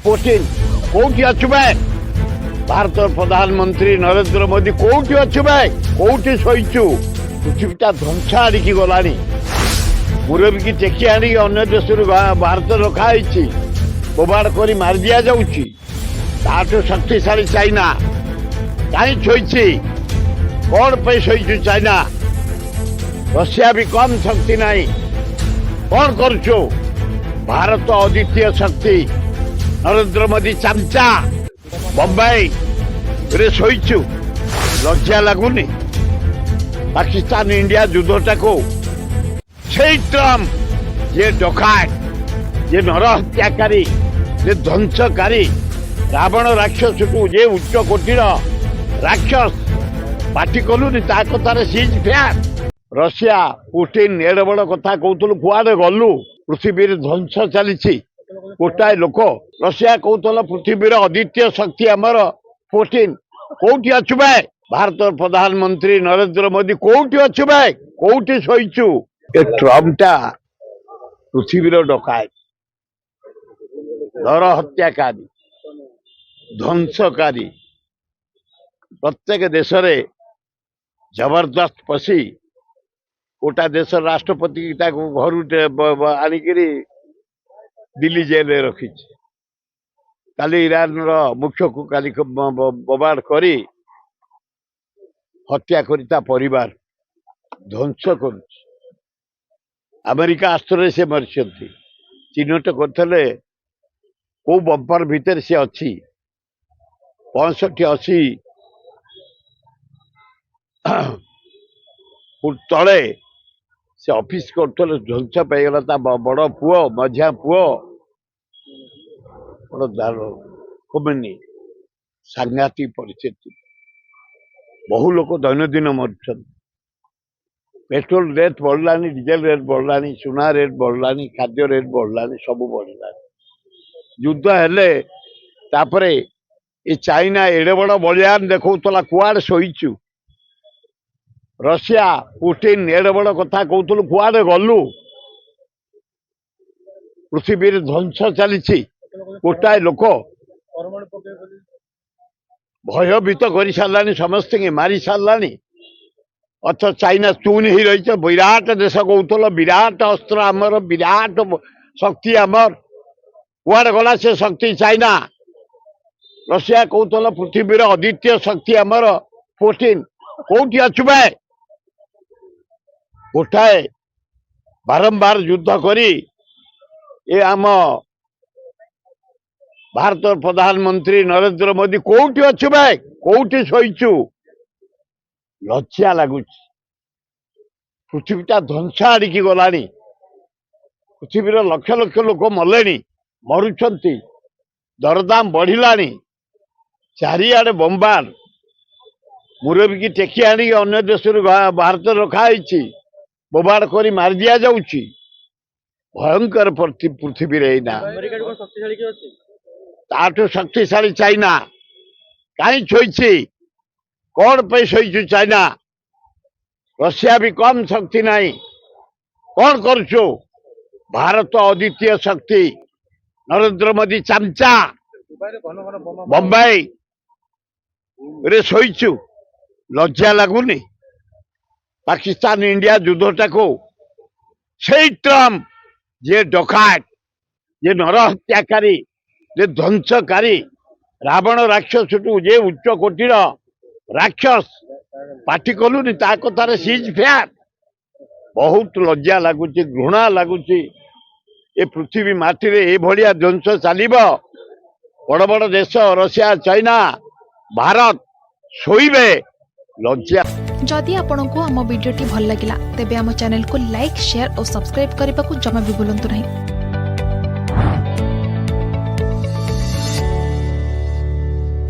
Putin कोठी अच्छु भाई भारत प्रधानमंत्री नरेंद्र मोदी कोठी अच्छु भाई कोठी शोचु पृथ्वीटा ध्वंस आड़िकी गलानी मुरबी की टेकी आनी अन्य देश भारत रखाई बोबाड़ कर मार दि जाऊँगी ताठू शक्तिशाली चाइना कहीं शोची कौन पे शोचु चाइना रशिया भी कम शक्ति नहीं कौन करुचु भारत अद्वितीय शक्ति नरेंद्र मोदी चमचा बम्बई रे शोचु लज्जा लगुनि पाकिस्तान इंडिया युद्धटा को ट्रम्प ये डकायत ये नर हत्याकारी ये ध्वंसकारी रावण राक्षस को जे उच्च कोटीर राक्षस पार्टी कलुनि ता कथार सीज फेयर रशिया पुतिन एड बड़ कथा कहतलु कुआडे गलु पृथ्वी ध्वंस चली गोटाए लोक रशिया कहतल पृथ्वी अद्वितीय शक्ति आमर पुतिन कोठी अच्छु भाई भारत प्रधानमंत्री नरेंद्र मोदी कोठी अच्छु भाई कोठी शोचु ए ट्रम्पटा पृथ्वी डकायत नर हत्याकारी ध्वंसकारी प्रत्येक देश रे जबरदस्त पशी गोटा देश राष्ट्रपति घर आनिकी दिल्ली जेल में रखी काली ईरान मुख्य को काली बोबाड़ करी हत्या करी परिवार ध्वंस कर अमेरिका आस्त्र से मरी चिन्हट करते को बंपर भितर से अच्छी 65-80 फुट तले से ऑफिस करते ध्वंस पाईगला बड़ पुओ मझिया पुओ कमेनी सांघातिक परिस्थिति बहु लोग दैनंदिन मर पेट्रोल रेट बढ़लानी डीजेल रेट बढ़लानी सुना रेट बढ़लानी खाद्य रेट बढ़लानी सब बढ़ला युद्ध हेले तापरे ये चाइना एड़े बड़ बलियान देखौतला कुआडे शोइचु रशिया पुतिन एड़े बड़ कथा कहतलु कुआडे गलु पृथ्वी ध्वंस चली गोटाए लोक भयभीत कर सारानी समस्त मारी सारानी अथ चाइना चून ही रही विराट देश कहतल विराट अस्त्र आमर विराट शक्ति आमर कुआडे गला से शक्ति चाइना रशिया कहतल पृथ्वी अद्वितीय शक्ति आमर पुतिन कोठी अच्छु भाई गोटाए बारंबार युद्ध करी ये आम भारत प्रधानमंत्री नरेंद्र मोदी कोठी अच्छु भाई कोठी शोचु लज्जा लगुच पृथ्वीटा ध्वंस आड़िकी गलानी पृथ्वी लक्ष लक्ष लोक मले मरुंच दरदाम बढ़िलानी चारिआडे बम्बार मुरबी की टेकी आनी अन्य देश भारत रखाई बोबाड़ कर मार दि जाऊँगी भयंकर पृथ्वी ताठू शक्तिशाली चाइना कहीं शोची कौन पे शोचु चाइना रशिया भी कम शक्ति नहीं कौन करुचु भारत अद्वितीय शक्ति नरेंद्र मोदी चमचा बम्बई रे शोचु लज्जा लगुनि पाकिस्तान इंडिया युद्धटा को ट्रम्प ये डकायत ये नर हत्याकारी ये ध्वंसकारी रावण राक्षस को जे उच्च कोटीर राक्षस पार्टी कलुनि ता कथार सीज फेयर बहुत लज्जा लगुच घृणा लगुच ये पृथ्वी माटी रे भाया ध्वंस चलो बड़ बड़ देश रशिया चाइना भारत शोइबे लज्जा। जदि आपंक आम भिडी भल लगा तेब आम चैनल को लाइक शेयर और सब्सक्राइब करने को जमा भी भूलु नहीं।